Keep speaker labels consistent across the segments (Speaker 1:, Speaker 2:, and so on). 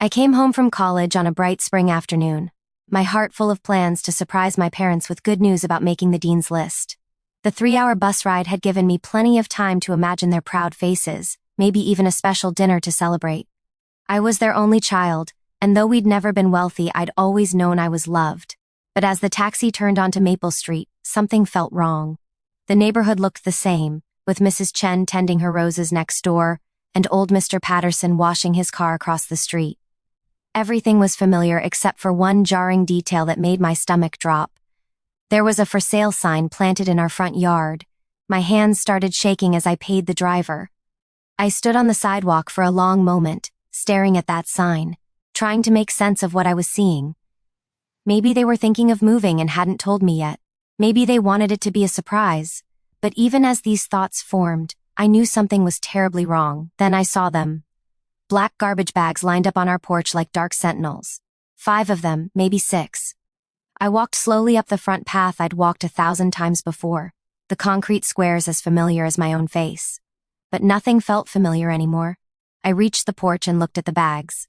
Speaker 1: I came home from college on a bright spring afternoon, my heart full of plans to surprise my parents with good news about making the dean's list. The 3-hour bus ride had given me plenty of time to imagine their proud faces, maybe even a special dinner to celebrate. I was their only child, and though we'd never been wealthy, I'd always known I was loved. But as the taxi turned onto Maple Street, something felt wrong. The neighborhood looked the same, with Mrs. Chen tending her roses next door, and old Mr. Patterson washing his car across the street. Everything was familiar except for one jarring detail that made my stomach drop. There was a for sale sign planted in our front yard. My hands started shaking as I paid the driver. I stood on the sidewalk for a long moment, staring at that sign, trying to make sense of what I was seeing. Maybe they were thinking of moving and hadn't told me yet. Maybe they wanted it to be a surprise. But even as these thoughts formed, I knew something was terribly wrong. Then I saw them. Black garbage bags lined up on our porch like dark sentinels. 5 of them, maybe 6. I walked slowly up the front path I'd walked 1,000 times before, the concrete squares as familiar as my own face. But nothing felt familiar anymore. I reached the porch and looked at the bags.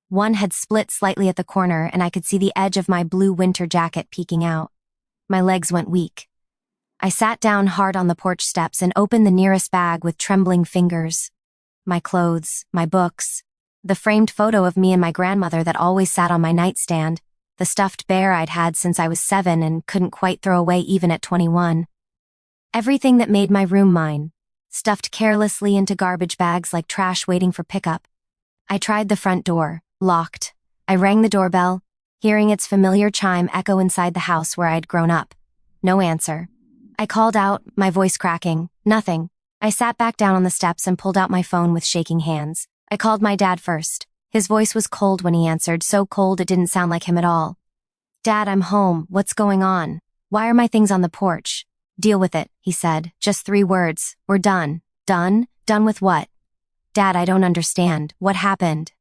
Speaker 1: One had split slightly at the corner, and I could see the edge of my blue winter jacket peeking out. My legs went weak. I sat down hard on the porch steps and opened the nearest bag with trembling fingers. My clothes, my books, the framed photo of me and my grandmother that always sat on my nightstand, the stuffed bear I'd had since I was 7 and couldn't quite throw away even at 21. Everything that made my room mine, stuffed carelessly into garbage bags like trash waiting for pickup. I tried the front door, locked. I rang the doorbell, hearing its familiar chime echo inside the house where I'd grown up. No answer. I called out, my voice cracking. Nothing. I sat back down on the steps and pulled out my phone with shaking hands. I called my dad first. His voice was cold when he answered, so cold it didn't sound like him at all. Dad, I'm home. What's going on? Why are my things on the porch? Deal with it, he said. Just 3 words. We're done. Done? Done with what? Dad, I don't understand. What happened?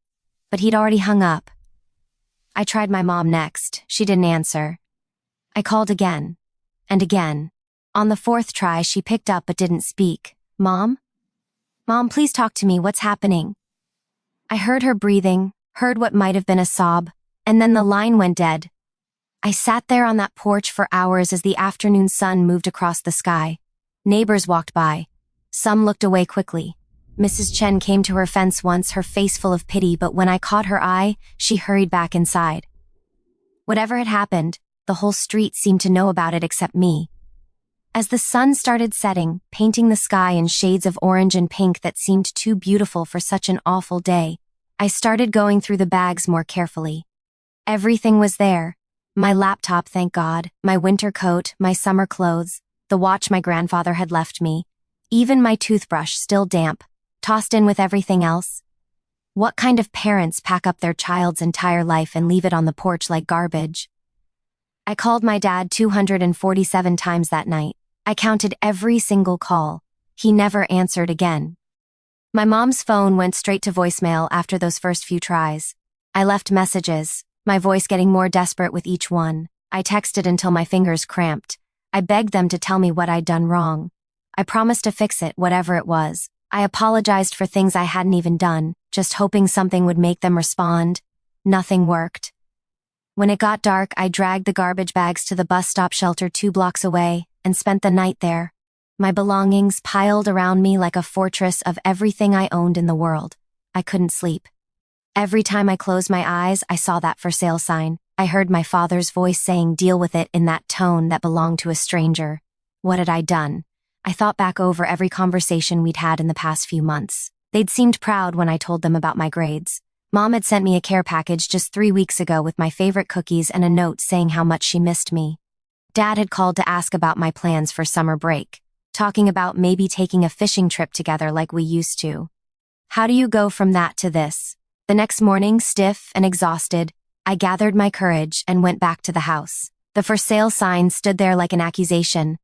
Speaker 1: But he'd already hung up. I tried my mom next. She didn't answer. I called again. And again. On the 4th try, she picked up but didn't speak. Mom? Mom, please talk to me. What's happening? I heard her breathing, heard what might have been a sob, and then the line went dead. I sat there on that porch for hours as the afternoon sun moved across the sky. Neighbors walked by. Some looked away quickly. Mrs. Chen came to her fence once, her face full of pity, but when I caught her eye, she hurried back inside. Whatever had happened, the whole street seemed to know about it except me. As the sun started setting, painting the sky in shades of orange and pink that seemed too beautiful for such an awful day, I started going through the bags more carefully. Everything was there. My laptop, thank God, my winter coat, my summer clothes, the watch my grandfather had left me, even my toothbrush still damp, tossed in with everything else. What kind of parents pack up their child's entire life and leave it on the porch like garbage? I called my dad 247 times that night. I counted every single call. He never answered again. My mom's phone went straight to voicemail after those first few tries. I left messages, my voice getting more desperate with each one. I texted until my fingers cramped. I begged them to tell me what I'd done wrong. I promised to fix it, whatever it was. I apologized for things I hadn't even done, just hoping something would make them respond. Nothing worked. When it got dark, I dragged the garbage bags to the bus stop shelter 2 blocks away and spent the night there. My belongings piled around me like a fortress of everything I owned in the world. I couldn't sleep. Every time I closed my eyes, I saw that for sale sign. I heard my father's voice saying, "Deal with it," in that tone that belonged to a stranger. What had I done? I thought back over every conversation we'd had in the past few months. They'd seemed proud when I told them about my grades. Mom had sent me a care package just 3 weeks ago with my favorite cookies and a note saying how much she missed me. Dad had called to ask about my plans for summer break, talking about maybe taking a fishing trip together like we used to. How do you go from that to this? The next morning, stiff and exhausted, I gathered my courage and went back to the house. The for sale sign stood there like an accusation.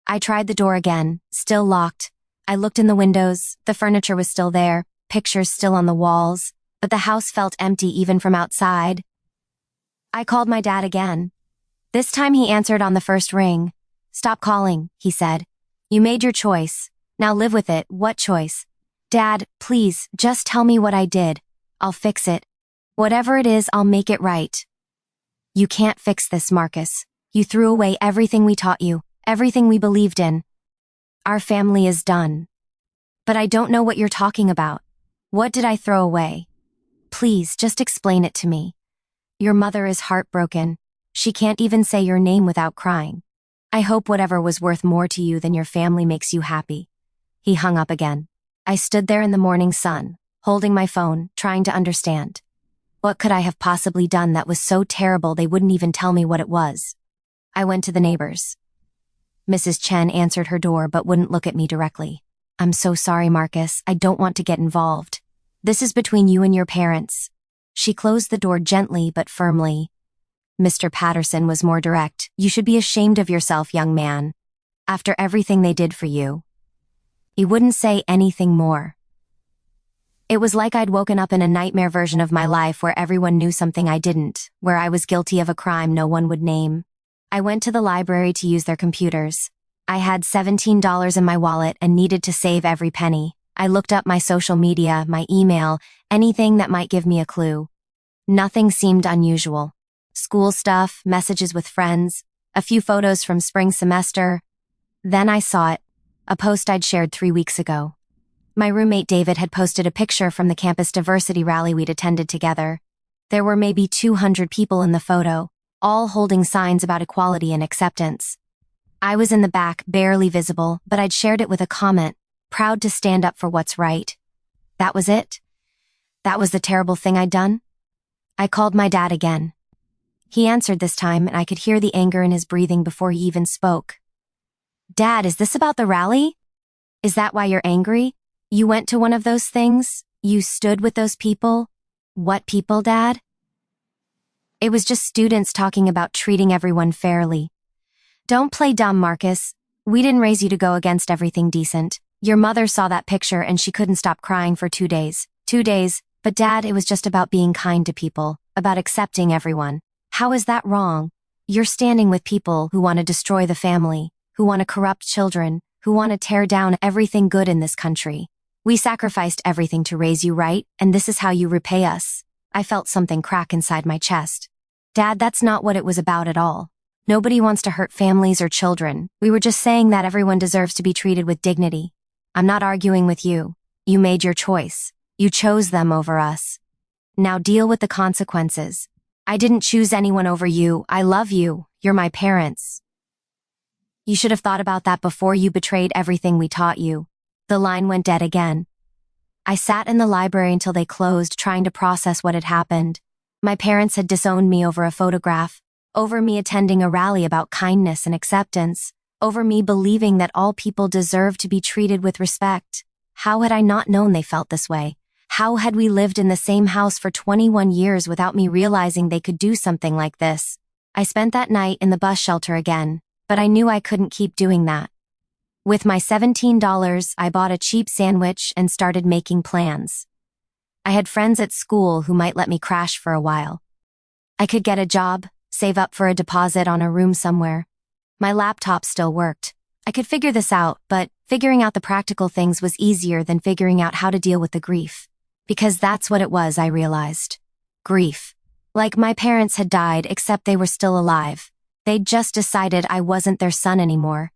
Speaker 1: I tried the door again, still locked. I looked in the windows, the furniture was still there, pictures still on the walls, but the house felt empty even from outside. I called my dad again. This time he answered on the first ring. "Stop calling," he said. "You made your choice. Now live with it." What choice? Dad, please, just tell me what I did. I'll fix it. Whatever it is, I'll make it right. You can't fix this, Marcus. You threw away everything we taught you, everything we believed in. Our family is done. But I don't know what you're talking about. What did I throw away? Please, just explain it to me. Your mother is heartbroken. She can't even say your name without crying. I hope whatever was worth more to you than your family makes you happy. He hung up again. I stood there in the morning sun, holding my phone, trying to understand. What could I have possibly done that was so terrible they wouldn't even tell me what it was? I went to the neighbors. Mrs. Chen answered her door but wouldn't look at me directly. I'm so sorry, Marcus. I don't want to get involved. This is between you and your parents. She closed the door gently but firmly. Mr. Patterson was more direct. You should be ashamed of yourself, young man. After everything they did for you. He wouldn't say anything more. It was like I'd woken up in a nightmare version of my life where everyone knew something I didn't, where I was guilty of a crime no one would name. I went to the library to use their computers. I had $17 in my wallet and needed to save every penny. I looked up my social media, my email, anything that might give me a clue. Nothing seemed unusual. School stuff, messages with friends, a few photos from spring semester. Then I saw it, a post I'd shared 3 weeks ago. My roommate David had posted a picture from the campus diversity rally we'd attended together. There were maybe 200 people in the photo, all holding signs about equality and acceptance. I was in the back, barely visible, but I'd shared it with a comment, proud to stand up for what's right. That was it? That was the terrible thing I'd done? I called my dad again. He answered this time, and I could hear the anger in his breathing before he even spoke. Dad, is this about the rally? Is that why you're angry? You went to one of those things? You stood with those people? What people, Dad? It was just students talking about treating everyone fairly. Don't play dumb, Marcus. We didn't raise you to go against everything decent. Your mother saw that picture and she couldn't stop crying for 2 days. 2 days, but Dad, it was just about being kind to people, about accepting everyone. How is that wrong? You're standing with people who want to destroy the family, who want to corrupt children, who want to tear down everything good in this country. We sacrificed everything to raise you right, and this is how you repay us. I felt something crack inside my chest. Dad, that's not what it was about at all. Nobody wants to hurt families or children. We were just saying that everyone deserves to be treated with dignity. I'm not arguing with you. You made your choice. You chose them over us. Now deal with the consequences. I didn't choose anyone over you. I love you. You're my parents. You should have thought about that before you betrayed everything we taught you. The line went dead again. I sat in the library until they closed, trying to process what had happened. My parents had disowned me over a photograph, over me attending a rally about kindness and acceptance, over me believing that all people deserved to be treated with respect. How had I not known they felt this way? How had we lived in the same house for 21 years without me realizing they could do something like this? I spent that night in the bus shelter again, but I knew I couldn't keep doing that. With my $17, I bought a cheap sandwich and started making plans. I had friends at school who might let me crash for a while. I could get a job, save up for a deposit on a room somewhere. My laptop still worked. I could figure this out, but figuring out the practical things was easier than figuring out how to deal with the grief. Because that's what it was, I realized. Grief. Like my parents had died, except they were still alive. They'd just decided I wasn't their son anymore.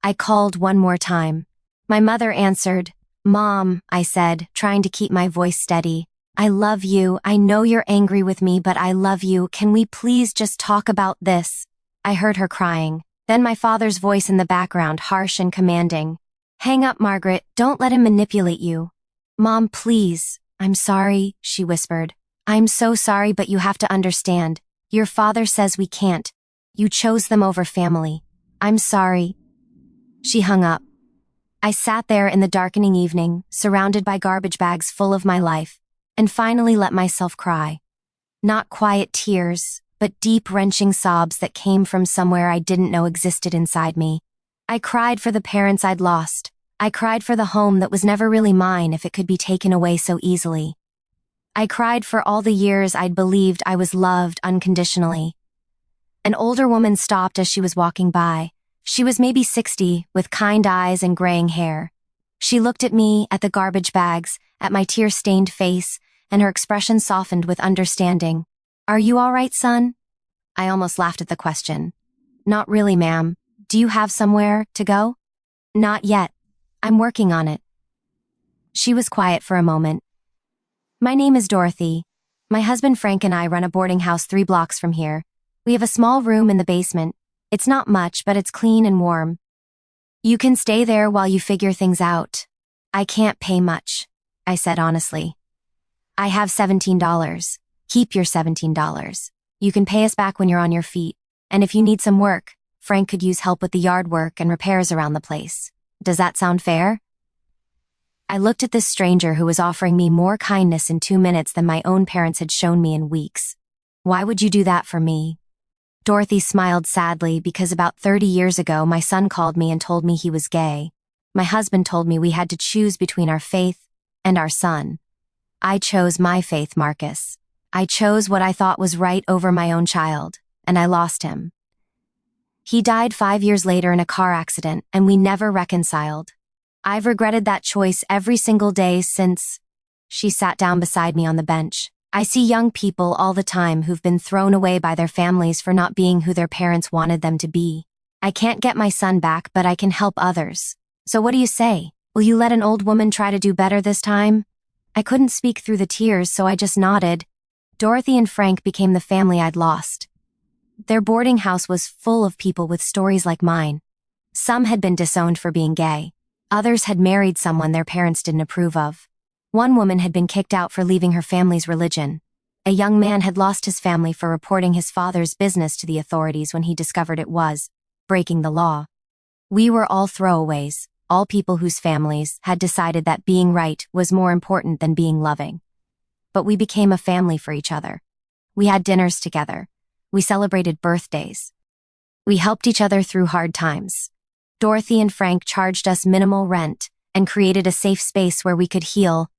Speaker 1: I called one more time. My mother answered. Mom, I said, trying to keep my voice steady. I love you. I know you're angry with me, but I love you. Can we please just talk about this? I heard her crying. Then my father's voice in the background, harsh and commanding. Hang up, Margaret. Don't let him manipulate you. Mom, please. I'm sorry, she whispered. I'm so sorry, but you have to understand. Your father says we can't. You chose them over family. I'm sorry. She hung up. I sat there in the darkening evening, surrounded by garbage bags full of my life, and finally let myself cry. Not quiet tears, but deep, wrenching sobs that came from somewhere I didn't know existed inside me. I cried for the parents I'd lost. I cried for the home that was never really mine if it could be taken away so easily. I cried for all the years I'd believed I was loved unconditionally. An older woman stopped as she was walking by. She was maybe 60, with kind eyes and graying hair. She looked at me, at the garbage bags, at my tear-stained face, and her expression softened with understanding. "Are you all right, son?" I almost laughed at the question. "Not really, ma'am. Do you have somewhere to go?" "Not yet. I'm working on it." She was quiet for a moment. "My name is Dorothy. My husband Frank and I run a boarding house 3 blocks from here. We have a small room in the basement. It's not much, but it's clean and warm. You can stay there while you figure things out. I can't pay much," I said honestly. "I have $17. Keep your $17. You can pay us back when you're on your feet. And if you need some work, Frank could use help with the yard work and repairs around the place. Does that sound fair?" I looked at this stranger who was offering me more kindness in 2 minutes than my own parents had shown me in weeks. "Why would you do that for me?" Dorothy smiled sadly because about 30 years ago my son called me and told me he was gay. My husband told me we had to choose between our faith and our son. I chose my faith, Marcus. I chose what I thought was right over my own child, and I lost him. He died 5 years later in a car accident, and we never reconciled. I've regretted that choice every single day since. She sat down beside me on the bench. I see young people all the time who've been thrown away by their families for not being who their parents wanted them to be. I can't get my son back, but I can help others. So what do you say? Will you let an old woman try to do better this time? I couldn't speak through the tears, so I just nodded. Dorothy and Frank became the family I'd lost. Their boarding house was full of people with stories like mine. Some had been disowned for being gay. Others had married someone their parents didn't approve of. One woman had been kicked out for leaving her family's religion. A young man had lost his family for reporting his father's business to the authorities when he discovered it was breaking the law. We were all throwaways, all people whose families had decided that being right was more important than being loving. But we became a family for each other. We had dinners together. We celebrated birthdays. We helped each other through hard times. Dorothy and Frank charged us minimal rent and created a safe space where we could heal.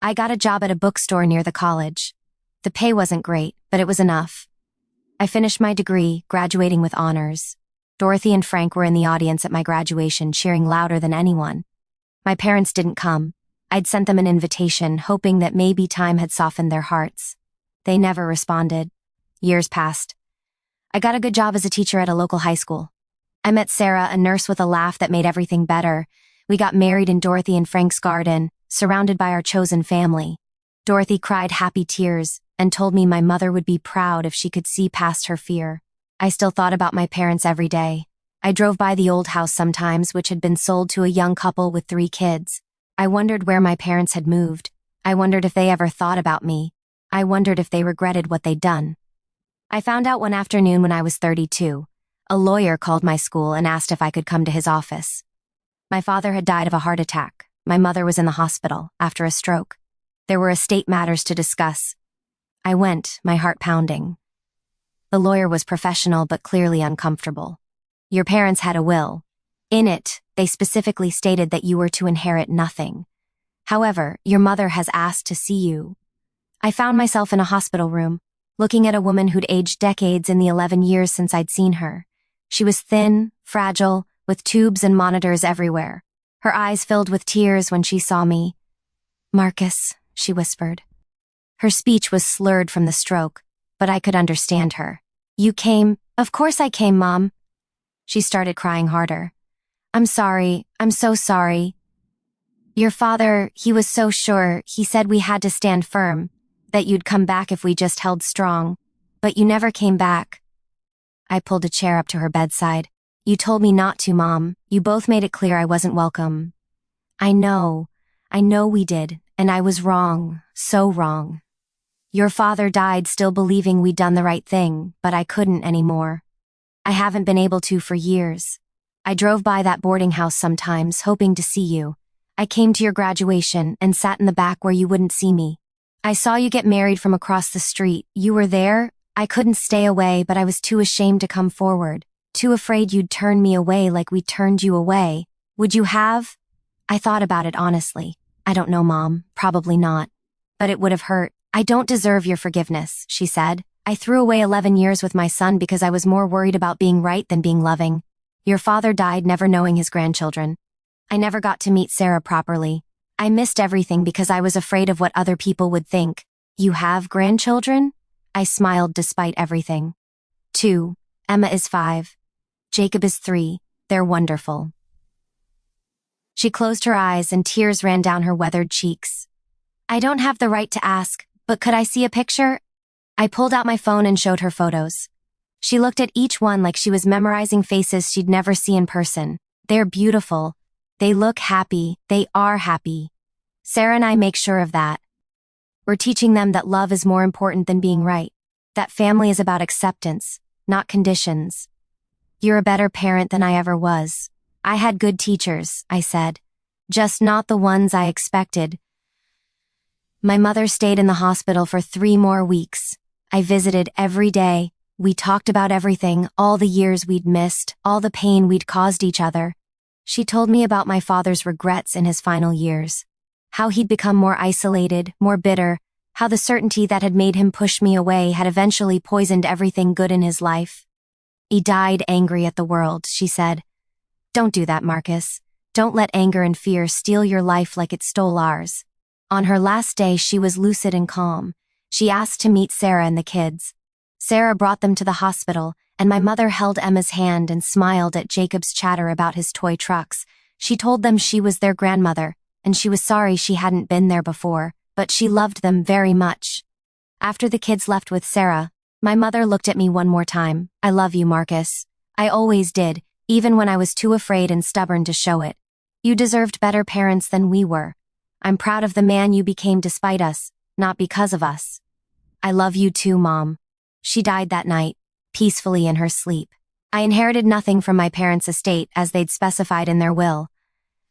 Speaker 1: I got a job at a bookstore near the college. The pay wasn't great, but it was enough. I finished my degree, graduating with honors. Dorothy and Frank were in the audience at my graduation, cheering louder than anyone. My parents didn't come. I'd sent them an invitation, hoping that maybe time had softened their hearts. They never responded. Years passed. I got a good job as a teacher at a local high school. I met Sarah, a nurse with a laugh that made everything better. We got married in Dorothy and Frank's garden, surrounded by our chosen family. Dorothy cried happy tears and told me my mother would be proud if she could see past her fear. I still thought about my parents every day. I drove by the old house sometimes, which had been sold to a young couple with 3 kids. I wondered where my parents had moved. I wondered if they ever thought about me. I wondered if they regretted what they'd done. I found out one afternoon when I was 32. A lawyer called my school and asked if I could come to his office. My father had died of a heart attack. My mother was in the hospital after a stroke. There were estate matters to discuss. I went, my heart pounding. The lawyer was professional but clearly uncomfortable. "Your parents had a will. In it, they specifically stated that you were to inherit nothing. However, your mother has asked to see you." I found myself in a hospital room, looking at a woman who'd aged decades in the 11 years since I'd seen her. She was thin, fragile, with tubes and monitors everywhere. Her eyes filled with tears when she saw me. "Marcus," she whispered. Her speech was slurred from the stroke, but I could understand her. "You came." "Of course I came, Mom." She started crying harder. "I'm sorry. I'm so sorry. Your father, he was so sure. He said we had to stand firm, that you'd come back if we just held strong. But you never came back." I pulled a chair up to her bedside. "You told me not to, Mom. You both made it clear I wasn't welcome." I know we did, and I was wrong, so wrong. Your father died still believing we'd done the right thing, but I couldn't anymore. I haven't been able to for years. I drove by that boarding house sometimes, hoping to see you. I came to your graduation and sat in the back where you wouldn't see me. I saw you get married from across the street. You were there. I couldn't stay away, but I was too ashamed to come forward. Too afraid you'd turn me away like we turned you away. Would you have? I thought about it honestly. I don't know, Mom. Probably not. But it would have hurt. "I don't deserve your forgiveness," she said. "I threw away 11 years with my son because I was more worried about being right than being loving. Your father died never knowing his grandchildren. I never got to meet Sarah properly. I missed everything because I was afraid of what other people would think. You have grandchildren? I smiled despite everything. 2. Emma is 5. Jacob is 3. They're wonderful. She closed her eyes and tears ran down her weathered cheeks. I don't have the right to ask, but could I see a picture? I pulled out my phone and showed her photos. She looked at each one like she was memorizing faces she'd never see in person. They're beautiful. They look happy. They are happy. Sarah and I make sure of that. We're teaching them that love is more important than being right. That family is about acceptance, not conditions. You're a better parent than I ever was. I had good teachers, I said. Just not the ones I expected. My mother stayed in the hospital for 3 more weeks. I visited every day. We talked about everything, all the years we'd missed, all the pain we'd caused each other. She told me about my father's regrets in his final years. How he'd become more isolated, more bitter, how the certainty that had made him push me away had eventually poisoned everything good in his life. He died angry at the world, she said. Don't do that, Marcus. Don't let anger and fear steal your life like it stole ours. On her last day, she was lucid and calm. She asked to meet Sarah and the kids. Sarah brought them to the hospital, and my mother held Emma's hand and smiled at Jacob's chatter about his toy trucks. She told them she was their grandmother, and she was sorry she hadn't been there before, but she loved them very much. After the kids left with Sarah, my mother looked at me one more time. I love you, Marcus. I always did, even when I was too afraid and stubborn to show it. You deserved better parents than we were. I'm proud of the man you became despite us, not because of us. I love you too, Mom. She died that night, peacefully in her sleep. I inherited nothing from my parents' estate as they'd specified in their will.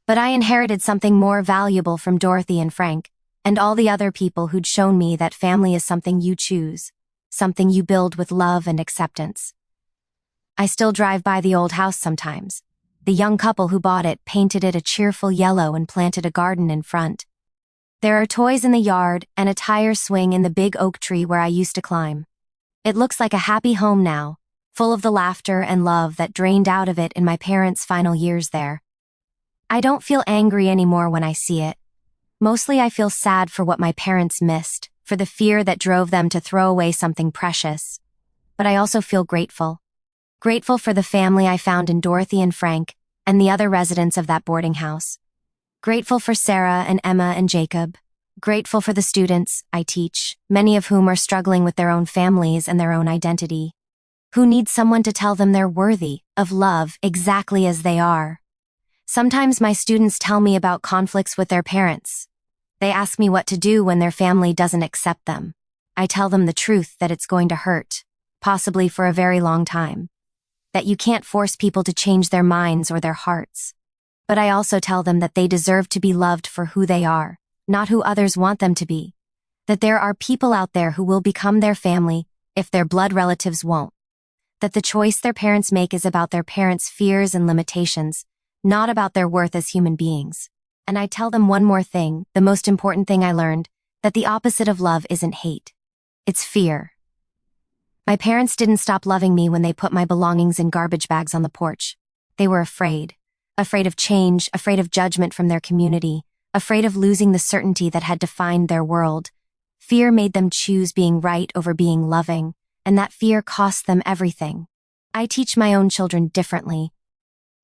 Speaker 1: But I inherited something more valuable from Dorothy and Frank, and all the other people who'd shown me that family is something you choose, something you build with love and acceptance. I still drive by the old house sometimes. The young couple who bought it painted it a cheerful yellow and planted a garden in front. There are toys in the yard and a tire swing in the big oak tree where I used to climb. It looks like a happy home now, full of the laughter and love that drained out of it in my parents' final years there. I don't feel angry anymore when I see it. Mostly I feel sad for what my parents missed, for the fear that drove them to throw away something precious. But I also feel grateful. Grateful for the family I found in Dorothy and Frank, and the other residents of that boarding house. Grateful for Sarah and Emma and Jacob. Grateful for the students I teach, many of whom are struggling with their own families and their own identity. Who need someone to tell them they're worthy of love exactly as they are. Sometimes my students tell me about conflicts with their parents. They ask me what to do when their family doesn't accept them. I tell them the truth that it's going to hurt, possibly for a very long time. That you can't force people to change their minds or their hearts. But I also tell them that they deserve to be loved for who they are, not who others want them to be. That there are people out there who will become their family if their blood relatives won't. That the choice their parents make is about their parents' fears and limitations, not about their worth as human beings. And I tell them one more thing, the most important thing I learned, that the opposite of love isn't hate. It's fear. My parents didn't stop loving me when they put my belongings in garbage bags on the porch. They were afraid. Afraid of change, afraid of judgment from their community, afraid of losing the certainty that had defined their world. Fear made them choose being right over being loving, and that fear cost them everything. I teach my own children differently.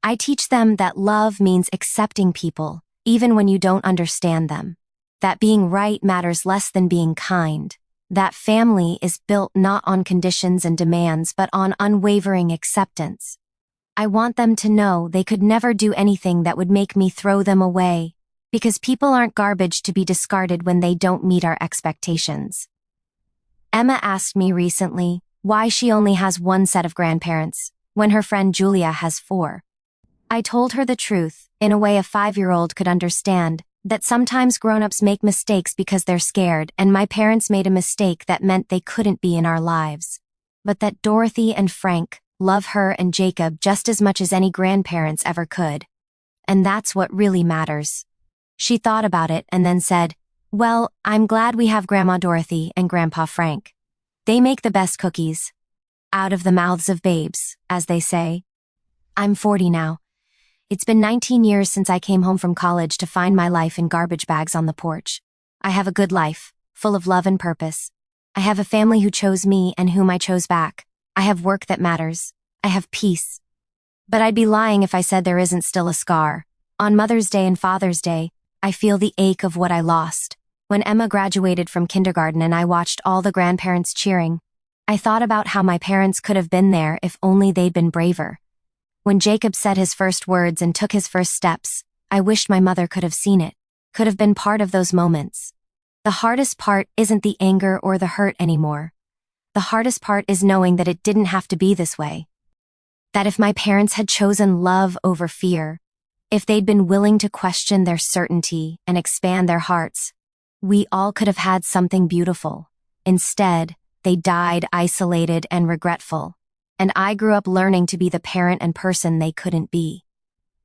Speaker 1: I teach them that love means accepting people, even when you don't understand them. That being right matters less than being kind. That family is built not on conditions and demands but on unwavering acceptance. I want them to know they could never do anything that would make me throw them away, because people aren't garbage to be discarded when they don't meet our expectations. Emma asked me recently why she only has one set of grandparents, when her friend Julia has 4. I told her the truth, in a way a 5-year-old could understand, that sometimes grown-ups make mistakes because they're scared, and my parents made a mistake that meant they couldn't be in our lives. But that Dorothy and Frank love her and Jacob just as much as any grandparents ever could. And that's what really matters. She thought about it and then said, well, I'm glad we have Grandma Dorothy and Grandpa Frank. They make the best cookies. Out of the mouths of babes, as they say. I'm 40 now. It's been 19 years since I came home from college to find my life in garbage bags on the porch. I have a good life, full of love and purpose. I have a family who chose me and whom I chose back. I have work that matters. I have peace. But I'd be lying if I said there isn't still a scar. On Mother's Day and Father's Day, I feel the ache of what I lost. When Emma graduated from kindergarten and I watched all the grandparents cheering, I thought about how my parents could have been there if only they'd been braver. When Jacob said his first words and took his first steps, I wished my mother could have seen it, could have been part of those moments. The hardest part isn't the anger or the hurt anymore. The hardest part is knowing that it didn't have to be this way. That if my parents had chosen love over fear, if they'd been willing to question their certainty and expand their hearts, we all could have had something beautiful. Instead, they died isolated and regretful. And I grew up learning to be the parent and person they couldn't be.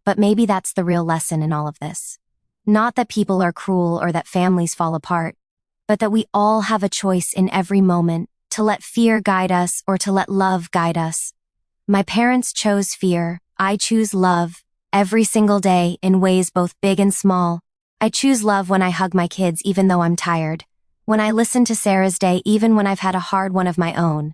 Speaker 1: But maybe that's the real lesson in all of this. Not that people are cruel or that families fall apart, but that we all have a choice in every moment to let fear guide us or to let love guide us. My parents chose fear. I choose love every single day in ways both big and small. I choose love when I hug my kids even though I'm tired. When I listen to Sarah's day even when I've had a hard one of my own.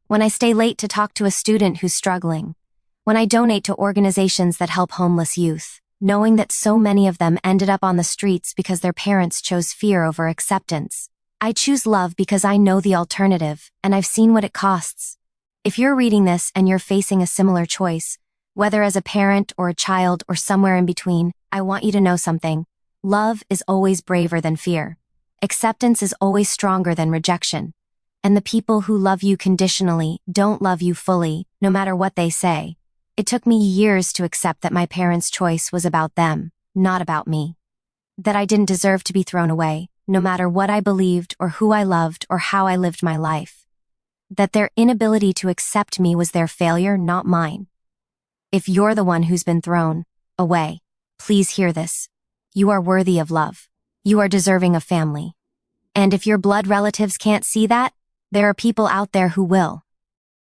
Speaker 1: When I stay late to talk to a student who's struggling. When I donate to organizations that help homeless youth, knowing that so many of them ended up on the streets because their parents chose fear over acceptance. I choose love because I know the alternative, and I've seen what it costs. If you're reading this and you're facing a similar choice, whether as a parent or a child or somewhere in between, I want you to know something. Love is always braver than fear. Acceptance is always stronger than rejection. And the people who love you conditionally don't love you fully, no matter what they say. It took me years to accept that my parents' choice was about them, not about me. That I didn't deserve to be thrown away, no matter what I believed or who I loved or how I lived my life. That their inability to accept me was their failure, not mine. If you're the one who's been thrown away, please hear this. You are worthy of love. You are deserving of family. And if your blood relatives can't see that, there are people out there who will.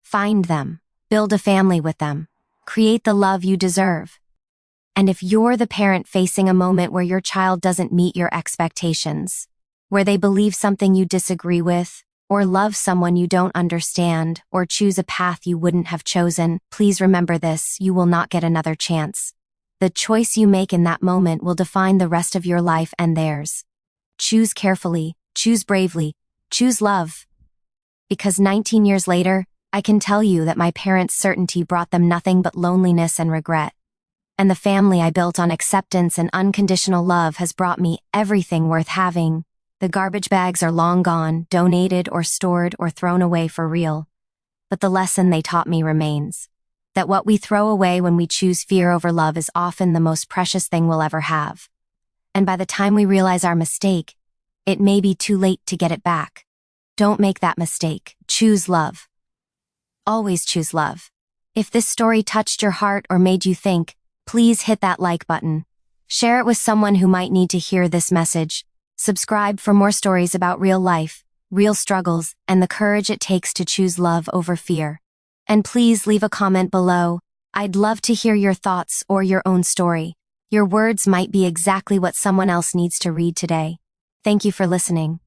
Speaker 1: Find them. Build a family with them. Create the love you deserve. And if you're the parent facing a moment where your child doesn't meet your expectations, where they believe something you disagree with, or love someone you don't understand, or choose a path you wouldn't have chosen, please remember this: you will not get another chance. The choice you make in that moment will define the rest of your life and theirs. Choose carefully, choose bravely, choose love. Because 19 years later, I can tell you that my parents' certainty brought them nothing but loneliness and regret. And the family I built on acceptance and unconditional love has brought me everything worth having. The garbage bags are long gone, donated or stored or thrown away for real. But the lesson they taught me remains. That what we throw away when we choose fear over love is often the most precious thing we'll ever have. And by the time we realize our mistake, it may be too late to get it back. Don't make that mistake. Choose love. Always choose love. If this story touched your heart or made you think, please hit that like button. Share it with someone who might need to hear this message. Subscribe for more stories about real life, real struggles, and the courage it takes to choose love over fear. And please leave a comment below. I'd love to hear your thoughts or your own story. Your words might be exactly what someone else needs to read today. Thank you for listening.